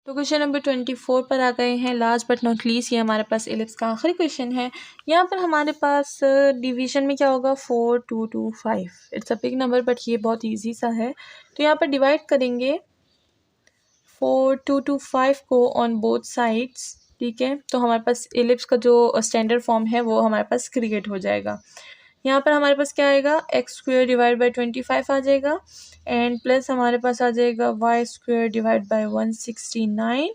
तो question number 24 पर आ गए हैं। लास्ट बट नॉट लीस्ट ये हमारे पास एलिप्स का आखिरी क्वेश्चन है। यहाँ पर हमारे पास डिवीजन में क्या होगा 4 2 2 5। It's a big number but ये बहुत इजी सा है। तो यहाँ पर डिवाइड करेंगे 4 2 2 5 को ऑन बोथ साइड्स। ठीक है, तो हमारे पास एलिप्स का जो स्टैंडर्ड फॉर्म है वो हमारे पास क्रिएट हो जाएगा। यहाँ पर हमारे पास क्या आएगा एक्स स्क्वायर डिवाइड बाई 25 आ जाएगा एंड प्लस हमारे पास आ जाएगा Y square divide by 169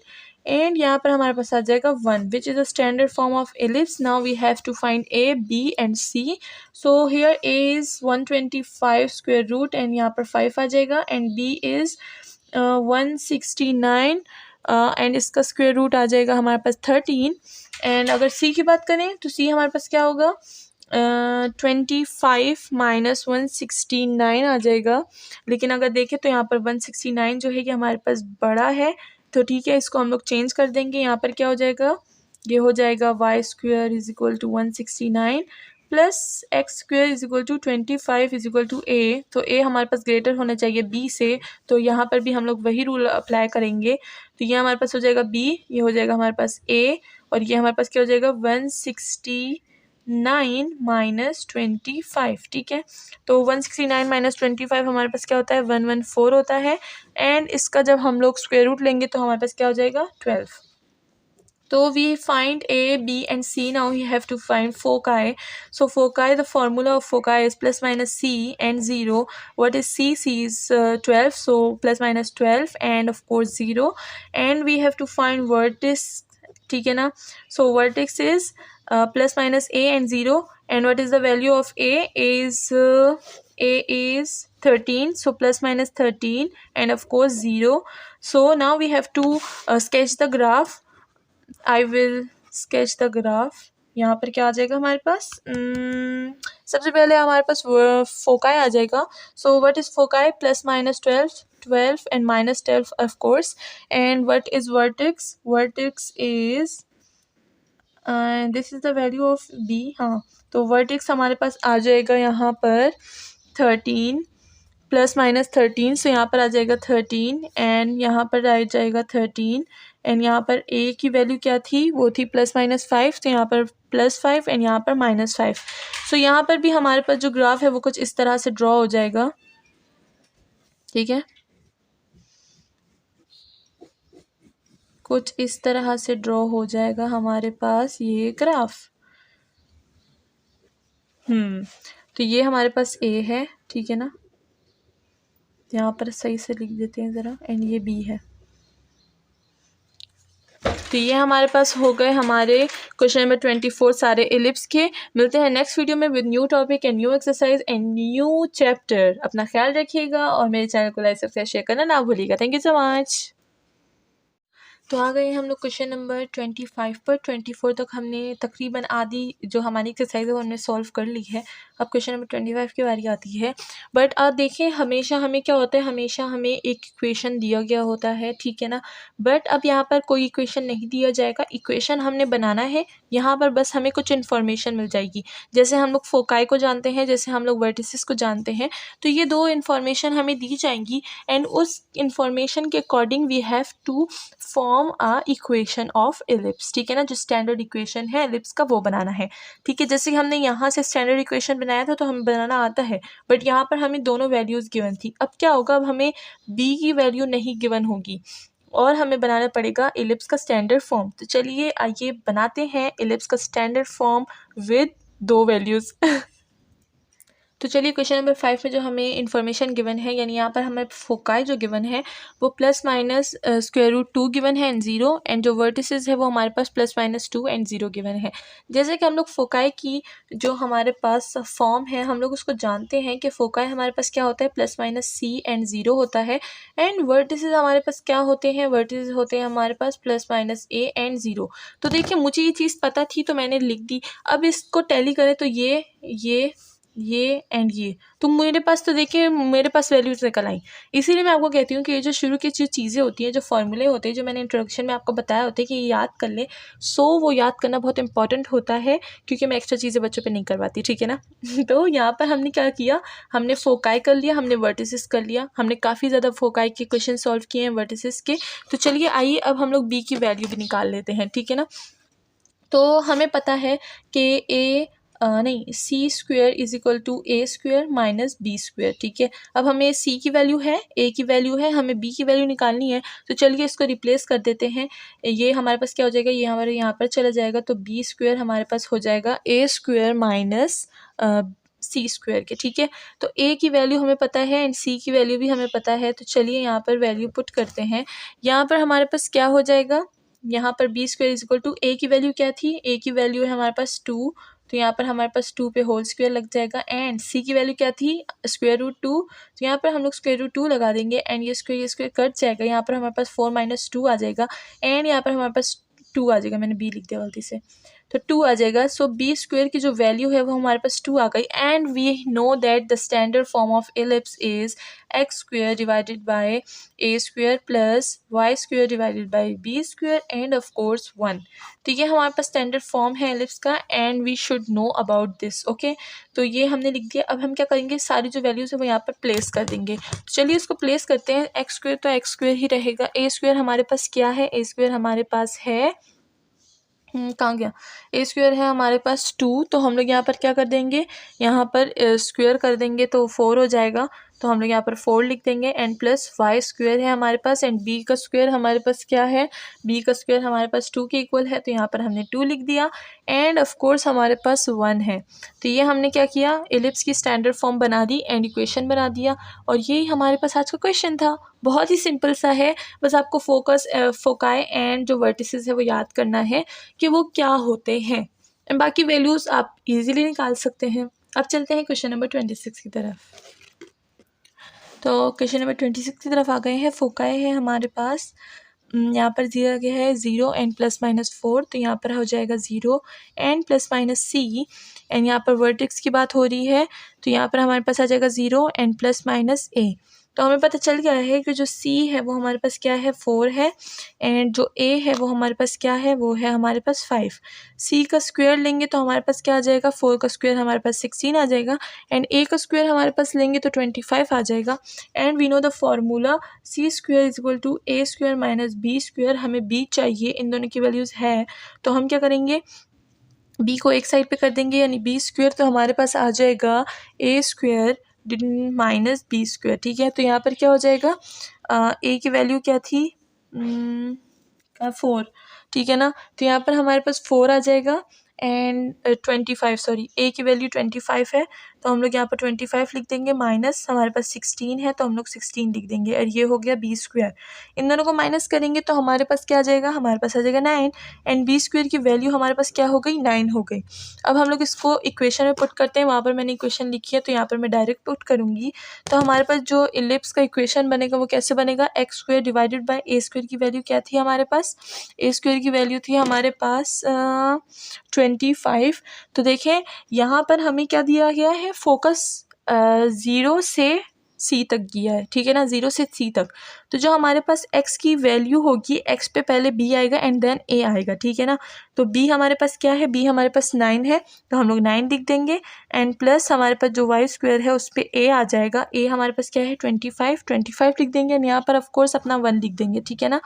and यहाँ पर हमारे पास आ जाएगा 1 which is a standard form of ellipse. Now we have to find a b and c. So here a is 125 square root and यहाँ पर 5 आ जाएगा एंड बी इज़ 169 एंड इसका स्क्वायर रूट आ जाएगा हमारे पास 13। एंड अगर सी की बात करें तो सी हमारे पास क्या होगा 25 माइनस 169 आ जाएगा। लेकिन अगर देखें तो यहाँ पर 169 जो है ये हमारे पास बड़ा है, तो ठीक है इसको हम लोग चेंज कर देंगे। यहाँ पर क्या हो जाएगा, ये हो जाएगा Y square is equal to 169 plus X square is equal to 25 is equal to A. तो ए हमारे पास ग्रेटर होना चाहिए बी से, तो यहाँ पर भी हम लोग वही रूल अप्लाई करेंगे। तो ये हमारे पास हो जाएगा बी, ये हो जाएगा हमारे पास ए और ये हमारे पास क्या हो जाएगा 169 माइनस 25। ठीक है, तो 169 माइनस 25 हमारे पास क्या होता है 114 होता है एंड इसका जब हम लोग स्क्वायर रूट लेंगे तो हमारे पास क्या हो जाएगा 12। So we find A, B and C. Now we have to find foci. So foci, the formula of foci is plus minus C and 0. What is C? C is 12. So plus minus 12 and of course 0. And we have to find vertex. ठीक है ना, so vertex is plus minus A and 0. And what is the value of A? A is 13, so plus minus 13 and of course 0. So now we have to sketch the graph. I will sketch the graph. यहाँ पर क्या आ जाएगा हमारे पास सबसे पहले हमारे पास foci आ जाएगा। So what is foci plus minus 12 and minus 12 of course. And what is vertex, vertex is this is the value of B. हाँ, तो वर्टेक्स हमारे पास आ जाएगा यहाँ पर 13 प्लस माइनस 13, सो यहाँ पर आ जाएगा 13 एंड यहाँ पर आ जाएगा 13 एंड यहाँ पर ए की वैल्यू क्या थी, वो थी प्लस माइनस 5, तो यहाँ पर प्लस 5 एंड यहाँ पर माइनस 5। सो यहाँ पर भी हमारे पास जो ग्राफ है वो कुछ इस तरह से ड्रॉ हो जाएगा। ठीक है, कुछ इस तरह से ड्रॉ हो जाएगा हमारे पास ये ग्राफ। तो ये हमारे पास ए है, ठीक है ना, यहाँ पर सही से लिख देते हैं ज़रा, एंड ये बी है। तो ये हमारे पास हो गए हमारे क्वेश्चन नंबर 24 सारे एलिप्स के। मिलते हैं नेक्स्ट वीडियो में with new topic and new exercise and new chapter. अपना ख्याल रखिएगा और मेरे चैनल को लाइक सब्सक्राइब शेयर करना ना भूलिएगा। Thank you so much. तो आ गए हम लोग क्वेश्चन नंबर 25 पर। 24 तक हमने तकरीबन आधी जो हमारी एक्सरसाइज है वो हमने सॉल्व कर ली है। अब क्वेश्चन नंबर 25 की बारी आती है। बट आप देखें हमेशा हमें क्या होता है, हमेशा हमें एक इक्वेशन दिया गया होता है, ठीक है ना। बट अब यहाँ पर कोई इक्वेशन नहीं दिया जाएगा, इक्वेशन हमने बनाना है। यहाँ पर बस हमें कुछ इन्फॉर्मेशन मिल जाएगी। जैसे हम लोग फोकाई को जानते हैं, जैसे हम लोग वर्टिसेस को जानते हैं, तो ये दो इन्फॉर्मेशन हमें दी जाएंगी एंड उस इन्फॉर्मेशन के according we have to form a equation of ellipse. ठीक है ना, जो स्टैंडर्ड इक्वेशन है एलिप्स का वो बनाना है। ठीक है, जैसे हमने यहाँ से स्टैंडर्ड इक्वेशन बनाया था तो हमें बनाना आता है, बट यहाँ पर हमें दोनों वैल्यूज़ गिवन थी। अब क्या होगा, अब हमें बी की वैल्यू नहीं गिवन होगी और हमें बनाना पड़ेगा एलिप्स का स्टैंडर्ड फॉर्म। तो चलिए आइए बनाते हैं एलिप्स का स्टैंडर्ड फॉर्म विद दो वैल्यूज़। तो चलिए क्वेश्चन नंबर 5 में जो हमें इन्फॉर्मेशन गिवन है, यानी यहाँ पर हमें फोकाई जो गिवन है वो plus minus square root 2 given है एंड 0, एंड जो वर्टिसेस है वो हमारे पास प्लस माइनस 2 एंड 0 गिवन है। जैसे कि हम लोग फोकाई की जो हमारे पास फॉर्म है हम लोग उसको जानते हैं कि फोकाई हमारे पास क्या होता है प्लस माइनस सी एंड 0 होता है एंड वर्टिसेस हमारे पास क्या होते हैं, वर्टिसेस होते हैं हमारे पास प्लस माइनस ए एंड 0। तो देखिए मुझे ये चीज़ पता थी तो मैंने लिख दी। अब इसको टैली करें तो ये ये एंड ये, तो मेरे पास तो देखिए मेरे पास वैल्यूज निकल आई। इसीलिए मैं आपको कहती हूँ कि ये जो शुरू की जो चीज़ें होती हैं, जो फॉर्मूले होते हैं, जो मैंने इंट्रोडक्शन में आपको बताया होता है कि ये याद कर ले, सो वो याद करना बहुत इंपॉर्टेंट होता है, क्योंकि मैं एक्स्ट्रा चीज़ें बच्चों पे नहीं करवाती, ठीक है ना। तो यहाँ पर हमने क्या किया, हमने फोकाई कर लिया, हमने वर्टिसेस कर लिया, हमने काफ़ी ज़्यादा फोकाई के क्वेश्चन सॉल्व किए हैं वर्टिसेस के। तो चलिए आइए अब हम लोग बी की वैल्यू भी निकाल लेते हैं, ठीक है ना। तो हमें पता है कि नहीं, C square is equal to A square minus B square, ठीक है। अब हमें सी की वैल्यू है, ए की वैल्यू है, हमें बी की वैल्यू निकालनी है। तो चलिए इसको रिप्लेस कर देते हैं। ये हमारे पास क्या हो जाएगा, ये हमारे यहाँ पर चला जाएगा, तो बी स्क्वेयर हमारे पास हो जाएगा ए स्क्वेयर माइनस सी स्क्वेयर के, ठीक है। तो ए की वैल्यू हमें पता है एंड सी की वैल्यू भी हमें पता है। तो चलिए यहाँ पर वैल्यू पुट करते हैं। यहाँ पर हमारे पास क्या हो जाएगा, यहाँ पर B square is equal to A की वैल्यू क्या थी, ए की वैल्यू है हमारे पास 2, तो यहाँ पर हमारे पास 2 पे होल स्क्वायर लग जाएगा। एंड सी की वैल्यू क्या थी, स्क्वायर रूट 2, तो यहाँ पर हम लोग स्क्वायर रूट 2 लगा देंगे एंड ये स्क्वायर कट जाएगा। यहाँ पर हमारे पास 4 माइनस 2 आ जाएगा एंड यहाँ पर हमारे पास 2 आ जाएगा, मैंने बी लिख दिया गलती से, तो 2 आ जाएगा। सो बी स्क्वायर की जो वैल्यू है वो हमारे पास 2 आ गई। And we know that the standard form of ellipse is x square divided by a square plus y square divided by b square and of course 1। तो ये हमारे पास स्टैंडर्ड फॉर्म है एलिप्स का and we should know about this, okay. तो ये हमने लिख दिया। अब हम क्या करेंगे, सारी जो वैल्यूज़ है वो यहाँ पर प्लेस कर देंगे। तो चलिए इसको प्लेस करते हैं। एक्स स्क्वायर तो एक्स स्क्वायर ही रहेगा। ए स्क्वायर हमारे पास क्या है, ए स्क्वायर हमारे पास है कहाँ गया, ए स्क्वायर है हमारे पास 2, तो हम लोग यहाँ पर क्या कर देंगे, यहाँ पर स्क्वायर कर देंगे तो 4 हो जाएगा, तो हम लोग यहाँ पर 4 लिख देंगे। एंड प्लस वाई स्क्वायर है हमारे पास एंड बी का स्क्वायर हमारे पास क्या है, बी का स्क्वायर हमारे पास 2 के इक्वल है, तो यहाँ पर हमने 2 लिख दिया। एंड ऑफ कोर्स हमारे पास 1 है। तो ये हमने क्या किया, एलिप्स की स्टैंडर्ड फॉर्म बना दी एंड इक्वेशन बना दिया। और यही हमारे पास आज का क्वेश्चन था। बहुत ही सिंपल सा है, बस आपको फोकाई एंड जो वर्टिसेस है वो याद करना है कि वो क्या होते हैं। बाकी वैल्यूज़ आप इजीली निकाल सकते हैं। अब चलते हैं क्वेश्चन नंबर 26 की तरफ। तो क्वेश्चन नंबर 26 की तरफ आ गए हैं। फोकाई है हमारे पास, यहाँ पर दिया गया है 0 एंड प्लस माइनस 4, तो यहाँ पर हो जाएगा 0 and plus minus c. And यहाँ पर वर्टेक्स की बात हो रही है, तो यहाँ पर हमारे पास आ जाएगा 0 एंड प्लस माइनस ए। तो हमें पता चल गया है कि जो सी है वो हमारे पास क्या है, 4 है एंड जो ए है वो हमारे पास क्या है, वो है हमारे पास 5। सी का स्क्वायर लेंगे तो हमारे पास क्या आ जाएगा, 4 का स्क्वायर हमारे पास 16 आ जाएगा एंड ए का स्क्वायर हमारे पास लेंगे तो 25 आ जाएगा। And we know the formula c square is equal to a square minus b square. हमें बी चाहिए, इन दोनों की वैल्यूज़ है, तो हम क्या करेंगे, बी को एक साइड पे कर देंगे, यानी बी स्क्वायर तो हमारे पास आ जाएगा ए स्क्वायर माइनस बी स्क्वायर, ठीक है। तो यहाँ पर क्या हो जाएगा, ए की वैल्यू क्या थी, 4, ठीक है ना। तो यहाँ पर हमारे पास 4 आ जाएगा एंड 25, सॉरी ए की वैल्यू 25 है, तो हम लोग यहाँ पर 25 लिख देंगे, माइनस हमारे पास 16 है तो हम लोग 16 लिख देंगे और ये हो गया बी स्क्वायर। इन दोनों को माइनस करेंगे तो हमारे पास क्या आ जाएगा, हमारे पास आ जाएगा 9 एंड बी स्क्वायर की वैल्यू हमारे पास क्या हो गई, 9 हो गई। अब हम लोग इसको इक्वेशन में पुट करते हैं। वहाँ पर मैंने इक्वेशन लिखी है तो यहाँ पर मैं डायरेक्ट पुट करूँगी। तो हमारे पास जो इलिप्स का इक्वेशन बनेगा वो कैसे बनेगा, x square divided by a square की वैल्यू क्या थी हमारे पास, ए स्क्वायर की वैल्यू थी हमारे पास 25। तो देखें यहाँ पर हमें क्या दिया गया है, फोकस 0 से सी तक दिया है, ठीक है ना, 0 से सी तक। तो जो हमारे पास x की वैल्यू होगी, x पे पहले b आएगा एंड देन a आएगा, ठीक है ना। तो b हमारे पास क्या है, b हमारे पास 9 है, तो हम लोग 9 लिख देंगे एंड प्लस हमारे पास जो y स्क्वायर है उस पर a आ जाएगा। a हमारे पास क्या है, 25 लिख देंगे एंड यहाँ पर ऑफकोर्स अपना 1 लिख देंगे, ठीक है ना।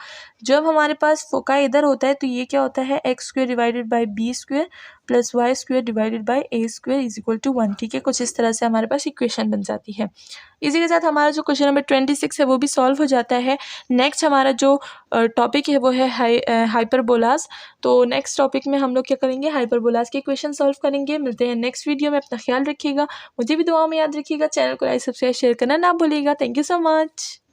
जब हमारे पास फोका इधर होता है तो ये क्या होता है, x square divided by b square plus y square divided by a square is equal to 1, ठीक है। कुछ इस तरह से हमारे पास इक्वेशन बन जाती है। इसी के साथ हमारा जो क्वेश्चन नंबर 26 है वो भी सॉल्व हो जाता है। नेक्स्ट हमारा जो टॉपिक है वो है हाइपरबोलास। तो नेक्स्ट टॉपिक में हम लोग क्या करेंगे, हाइपरबोलास के क्वेश्चन सॉल्व करेंगे। मिलते हैं नेक्स्ट वीडियो में, अपना ख्याल रखिएगा, मुझे भी दुआ में याद रखिएगा, चैनल को लाइक सब्सक्राइब शेयर करना ना भूलिएगा। Thank you so much.